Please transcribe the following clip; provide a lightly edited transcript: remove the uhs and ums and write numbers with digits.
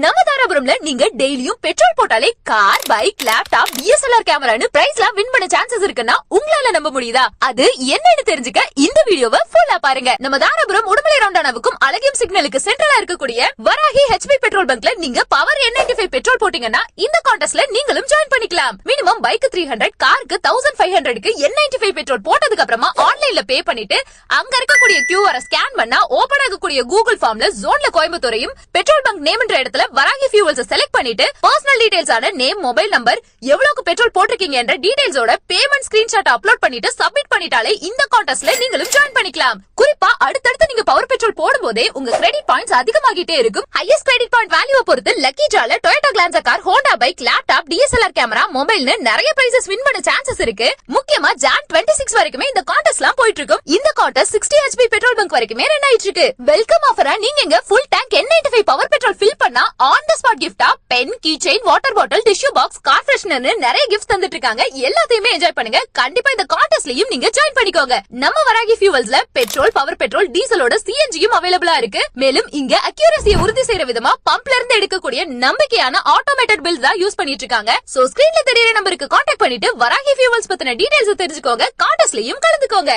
நம்ம தாராபுரம்ல நீங்க டெய்லியும் பெட்ரோல் போட்டாலே கார், பைக், லேப்டாப், DSLR கேமரான்னு பிரைஸ்லாம் வின் பண்ண சான்சஸ் இருக்குன்னா உங்களால நம்ப முடியுதா? அது என்னன்னு தெரிஞ்சுக்க இந்த வீடியோவை ஃபுல்லா பாருங்க. நம்ம தாராபுரம் உடுமலை ரவுண்டானாவுக்கும் அழகியம் சிக்னலுக்கு சென்ட்ரலா இருக்கக்கூடிய வராகி HP பெட்ரோல் பங்க்ல நீங்க பவர் N95 பெட்ரோல் போட்டீங்கன்னா இந்த கான்டெஸ்ட்ல நீங்களும் ஜாயின் பண்ணிக்கலாம். மினிமம் பைக் 300, காருக்கு 1500க்கு N95 பெட்ரோல் போட்டதுக்கு அப்புறமா ஆன்லைன்ல பே பண்ணிட்டு அங்க இருக்கக்கூடிய QR ஸ்கேன் பண்ணா ஓபன் ஆகக்கூடிய கூகுள் ஃபார்ம்ல ஜோன்ல கோயம்புத்தூரையும் பெட்ரோல் பங்க் நேம்ன்ற இடத்துல வராகி ஃபியூவல்ஸ் செலக்ட் பண்ணிட்டு பர்சனல் டீடைல்ஸ் ஆன நேம், மொபைல் நம்பர், எவ்வளவுக்கு பெட்ரோல் போட்டிருக்கீங்க என்ற டீடைல்ஸோட பேமெண்ட் ஸ்கிரீன்ஷாட் அப்லோட் பண்ணிட்டு சப்மிட் பண்ணிட்டாலே இந்த கான்டெஸ்ட்ல நீங்களும் ஜாயின் பண்ணிக்கலாம். குறிப்பா அடுத்தடுத்து நீங்க பவர் பெட்ரோல் போடும்போதே உங்க கிரெடிட் பாயிண்ட்ஸ் அதிகமாகிட்டே இருக்கும். ஹையஸ்ட் கிரெடிட் பாயிண்ட் வேல்யூவை பொறுத்து லக்கி டிரால Toyota Glanza car, Honda bike, laptop, DSLR camera, மொபைல்னு நிறைய பிரைசஸ் வின் பண்ண சான்சஸ் இருக்கு. முக்கியமா ஜான் 26 வரைக்குமே இந்த கான்டெஸ்ட்லாம் போயிட்டு இருக்கும். இந்த கான்டெஸ்ட் 60 HP பெட்ரோல் பங்க் வரைக்குமே ரன் ஆயிட்டு இருக்கு. வெல்கம் ஆஃபரா நீங்க இங்க full tank N95 power petrol fill பண்ணா ஆன் தி ஸ்பாட் கிஃப்டா pen, key chain, water bottle, tissue box, car ஃப்ரெஷ்னர்னு நிறைய கிஃப்ட்ஸ் தந்துட்டு இருக்காங்க. எல்லாத்தையுமே என்ஜாய் பண்ணுங்க. கண்டிப்பா இந்த கான்டெஸ்ட்லயும் நீங்க ஜாயின் பண்ணிக்கோங்க. நம்ம வராகி ஃபியூவல்ஸ்ல பெட்ரோல், பவர் பெட்ரோல், டீசலோட CNGயும் அவைலபிளா இருக்கு. மேலும் இங்க அக்யூரசியை உறுதி செய்யற விதமா பம்ப்ல இருந்து எடுக்கக்கூடிய நம்பிக்கையான ஆட்டோமேட்டட் பில்ஸ் தான் யூஸ் பண்ணிட்டு இருக்காங்க. சோ ஸ்கிரீன்ல தெரியற நம்பருக்கு கான்டாக்ட் பண்ணிட்டு வராகி ஃபியூவல்ஸ் பத்தின டீடைல்ஸ் தெரிஞ்சுக்கோங்க. கான்டெஸ்ட்லயும் கலந்துக்கோங்க.